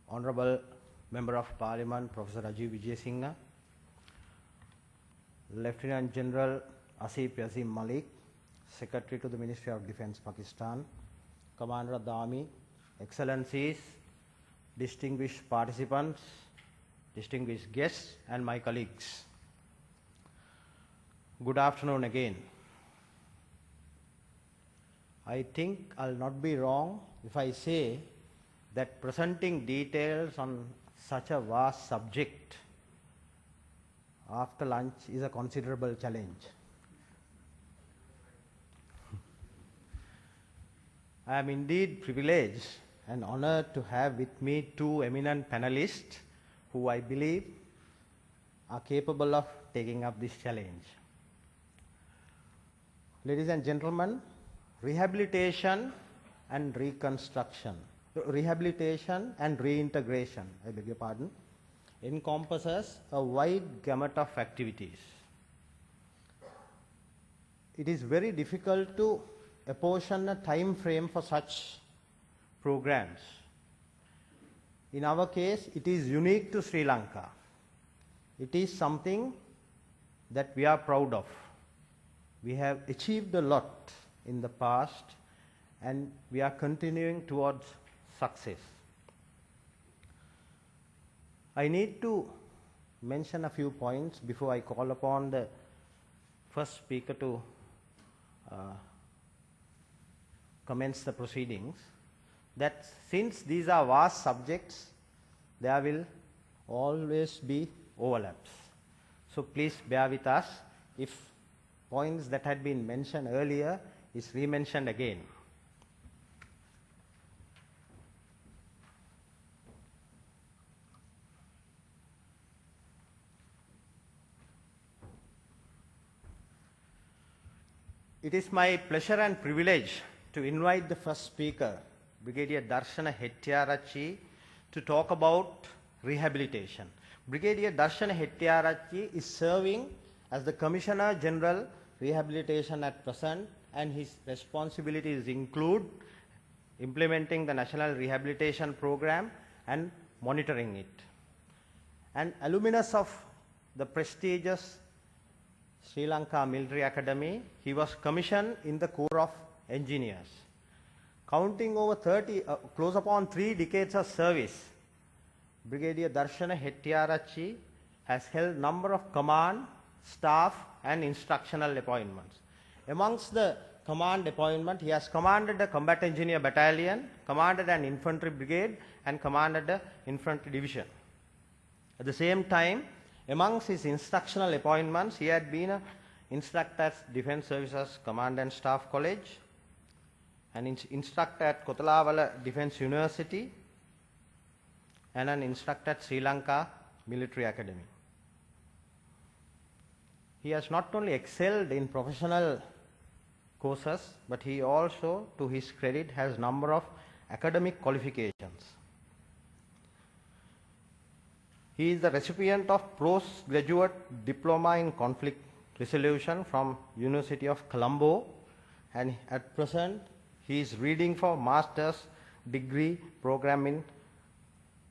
Honorable Member of Parliament Professor Rajiv Vijayasinghe, Lieutenant General Asif Yazim Malik, Secretary to the Ministry of Defence Pakistan, Commander of the Army, Excellencies, distinguished participants, distinguished guests and my colleagues. Good afternoon again. I think I'll not be wrong if I say that presenting details on such a vast subject after lunch is a considerable challenge. I am indeed privileged and honored to have with me two eminent panelists who I believe are capable of taking up this challenge. Ladies and gentlemen, rehabilitation and reconstruction, rehabilitation and reintegration, I beg your pardon, encompasses a wide gamut of activities. It is very difficult to apportion a time frame for such programs. In our case, it is unique to Sri Lanka. It is something that we are proud of. We have achieved a lot in the past and we are continuing towards success. I need to mention a few points before I call upon the first speaker to commence the proceedings, that since these are vast subjects, there will always be overlaps. So please bear with us if points that had been mentioned earlier is re-mentioned again. It is my pleasure and privilege to invite the first speaker, Brigadier Darshana Hettiarrachchi, to talk about rehabilitation. Brigadier Darshana Hettiarrachchi is serving as the Commissioner General Rehabilitation at present, and his responsibilities include implementing the National Rehabilitation Program and monitoring it. An alumnus of the prestigious Sri Lanka Military Academy, he was commissioned in the Corps of Engineers. Counting over close upon 3 decades of service, Brigadier Darshana Hettiarrachchi has held number of command, staff and instructional appointments. Amongst the command appointment, he has commanded a combat engineer battalion, commanded an infantry brigade and commanded an infantry division. At the same time, amongst his instructional appointments, he had been an instructor at Defence Services Command and Staff College, an instructor at Kotalavala Defence University and an instructor at Sri Lanka Military Academy. He has not only excelled in professional courses, but he also, to his credit, has a number of academic qualifications. He is the recipient of postgraduate diploma in conflict resolution from University of Colombo, and at present he is reading for master's degree program in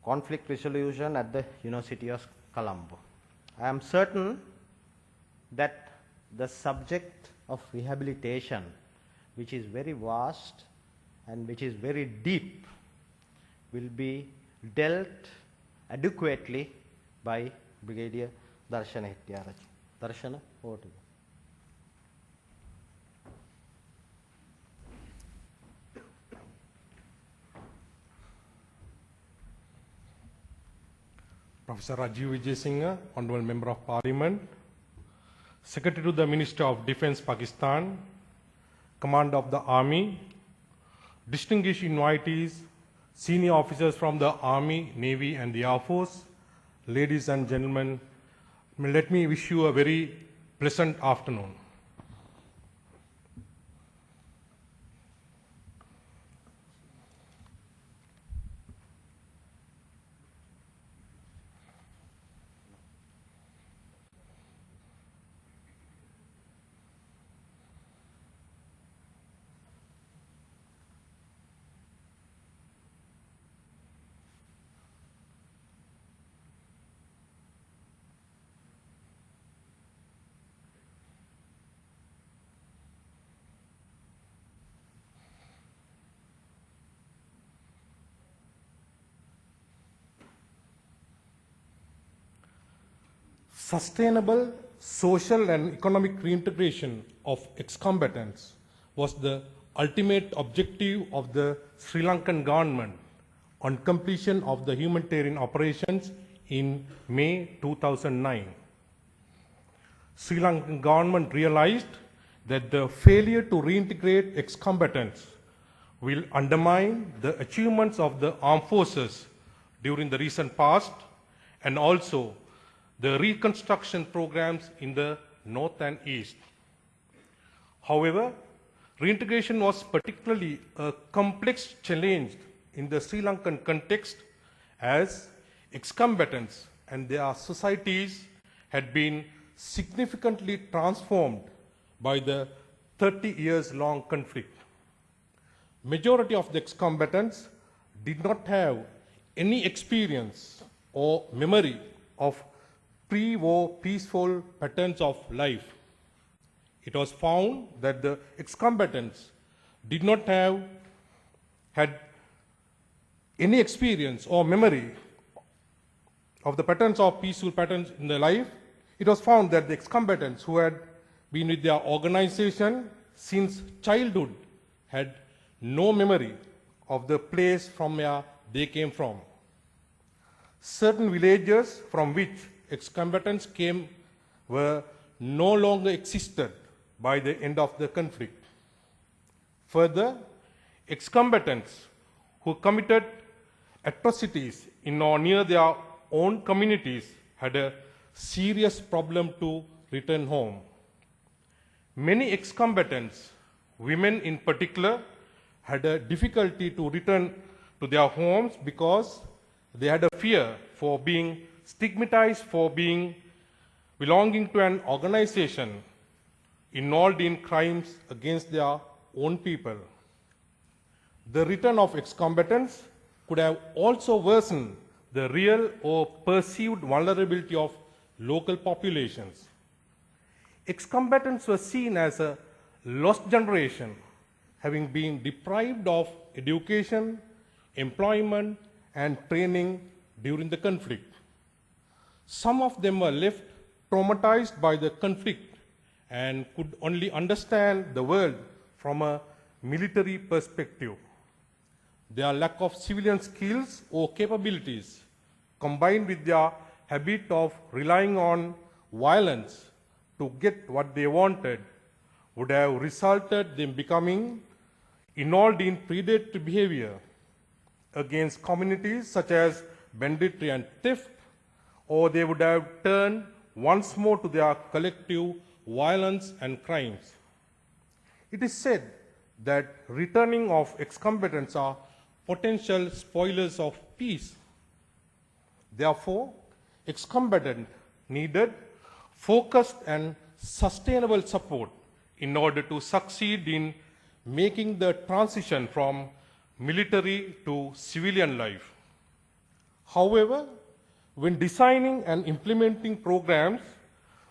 conflict resolution at the University of Colombo. I am certain that the subject of rehabilitation, which is very vast and which is very deep, will be dealt adequately by Brigadier Darshana Hettiarrachchi. Darshana, over to you. Professor Rajiv Vijayasinghe, Honorable Member of Parliament, Secretary to the Ministry of Defence Pakistan, Commander of the Army, distinguished invitees, senior officers from the Army, Navy and the Air Force, ladies and gentlemen, let me wish you a very pleasant afternoon. Sustainable social and economic reintegration of ex-combatants was the ultimate objective of the Sri Lankan government on completion of the humanitarian operations in May 2009. Sri Lankan government realized that the failure to reintegrate ex-combatants will undermine the achievements of the armed forces during the recent past and also the reconstruction programs in the north and east. However, reintegration was particularly a complex challenge in the Sri Lankan context as ex-combatants and their societies had been significantly transformed by the 30 years long conflict. Majority of the ex-combatants did not have any experience or memory of pre-war peaceful patterns of life. It was found that the ex-combatants did not have had any experience or memory of the patterns of peaceful patterns in their life. It was found that the ex-combatants who had been with their organization since childhood had no memory of the place from where they came from. Certain villages from which ex-combatants came were no longer existed by the end of the conflict. Further, ex-combatants who committed atrocities in or near their own communities had a serious problem to return home. Many ex-combatants, women in particular, had a difficulty to return to their homes because they had a fear for being stigmatized for belonging to an organization involved in crimes against their own people. The return of ex-combatants could have also worsened the real or perceived vulnerability of local populations. Ex-combatants were seen as a lost generation, having been deprived of education, employment, and training during the conflict. Some of them were left traumatized by the conflict and could only understand the world from a military perspective. Their lack of civilian skills or capabilities, combined with their habit of relying on violence to get what they wanted, would have resulted in them becoming involved in predatory behavior against communities such as banditry and theft, or they would have turned once more to their collective violence and crimes. It is said that returning of ex-combatants are potential spoilers of peace. Therefore, ex-combatants needed focused and sustainable support in order to succeed in making the transition from military to civilian life. However, when designing and implementing programs,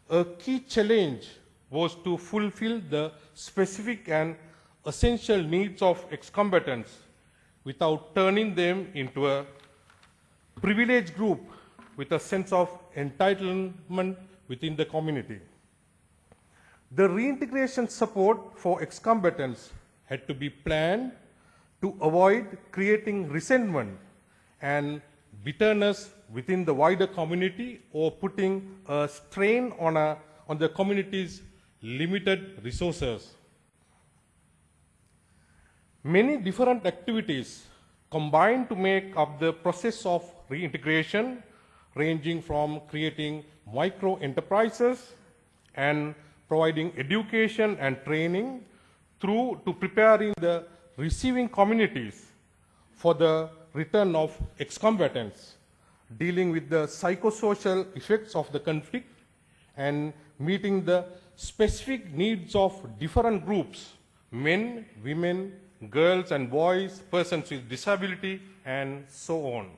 a key challenge was to fulfill the specific and essential needs of ex-combatants without turning them into a privileged group with a sense of entitlement within the community. The reintegration support for ex-combatants had to be planned to avoid creating resentment and bitterness within the wider community or putting a strain on the community's limited resources. Many different activities combine to make up the process of reintegration, ranging from creating micro enterprises and providing education and training through to preparing the receiving communities for the return of ex-combatants, dealing with the psychosocial effects of the conflict and meeting the specific needs of different groups, men, women, girls and boys, persons with disability, and so on.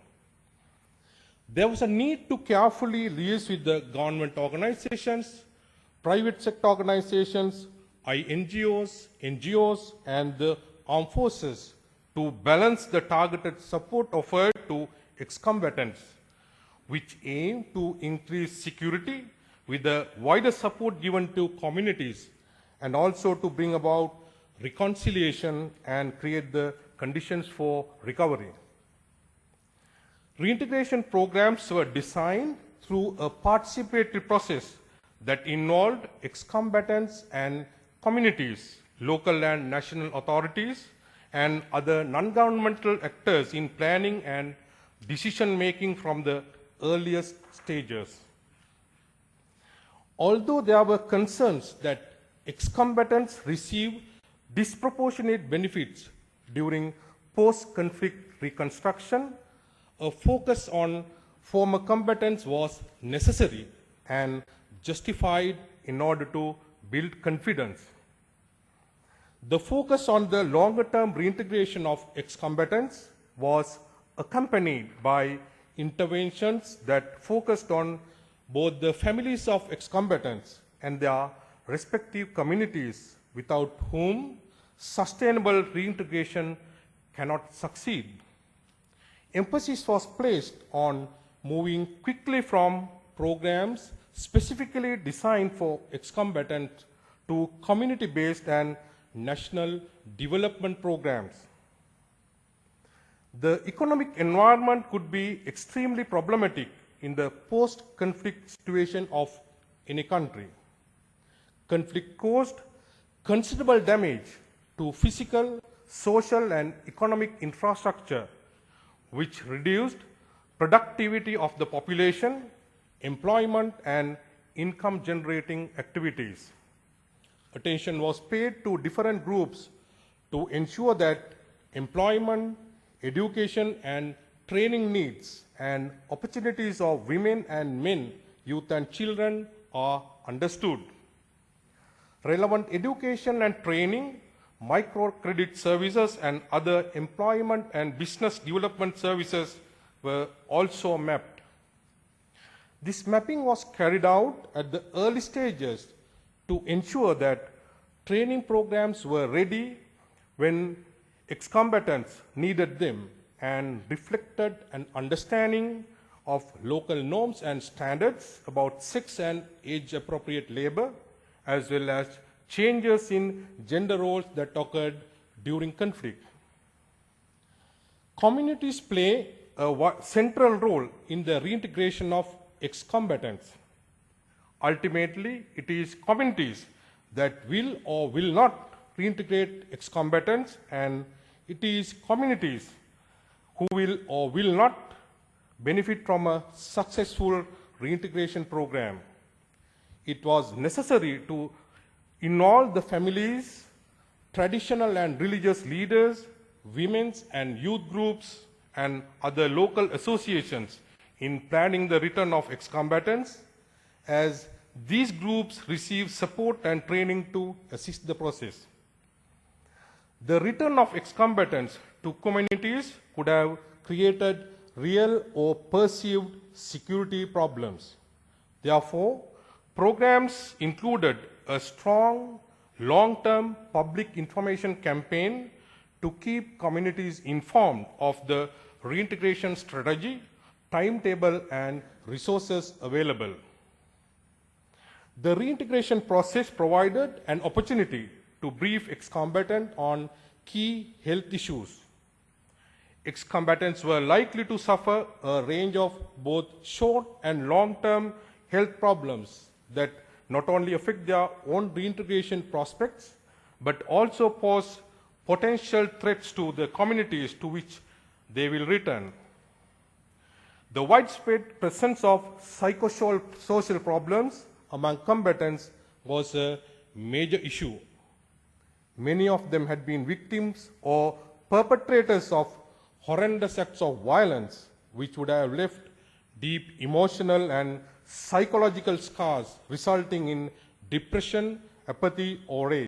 There was a need to carefully liaise with the government organizations, private sector organizations, NGOs, and the armed forces to balance the targeted support offered to ex-combatants, which aim to increase security with the wider support given to communities and also to bring about reconciliation and create the conditions for recovery. Reintegration programs were designed through a participatory process that involved ex-combatants and communities, local and national authorities, and other non-governmental actors in planning and decision-making from the earliest stages. Although there were concerns that ex-combatants receive disproportionate benefits during post-conflict reconstruction, a focus on former combatants was necessary and justified in order to build confidence. The focus on the longer-term reintegration of ex-combatants was accompanied by interventions that focused on both the families of ex-combatants and their respective communities, without whom sustainable reintegration cannot succeed. Emphasis was placed on moving quickly from programs specifically designed for ex-combatants to community-based and national development programs. The economic environment could be extremely problematic in the post-conflict situation of any country. Conflict caused considerable damage to physical, social, and economic infrastructure, which reduced productivity of the population, employment, and income-generating activities. Attention was paid to different groups to ensure that employment, education, and training needs and opportunities of women and men, youth and children are understood. Relevant education and training, microcredit services, and other employment and business development services were also mapped. This mapping was carried out at the early stages to ensure that training programs were ready when ex-combatants needed them and reflected an understanding of local norms and standards about sex and age-appropriate labor, as well as changes in gender roles that occurred during conflict. Communities play a central role in the reintegration of ex-combatants. Ultimately, it is communities that will or will not reintegrate ex-combatants, and it is communities who will or will not benefit from a successful reintegration program. It was necessary to involve the families, traditional and religious leaders, women's and youth groups, and other local associations in planning the return of ex-combatants, as these groups receive support and training to assist the process. The return of ex-combatants to communities could have created real or perceived security problems. Therefore, programs included a strong, long-term public information campaign to keep communities informed of the reintegration strategy, timetable, and resources available. The reintegration process provided an opportunity to brief ex-combatants on key health issues. Ex-combatants were likely to suffer a range of both short and long-term health problems that not only affect their own reintegration prospects, but also pose potential threats to the communities to which they will return. The widespread presence of psychosocial problems among combatants was a major issue. Many of them had been victims or perpetrators of horrendous acts of violence, which would have left deep emotional and psychological scars, resulting in depression, apathy, or rage.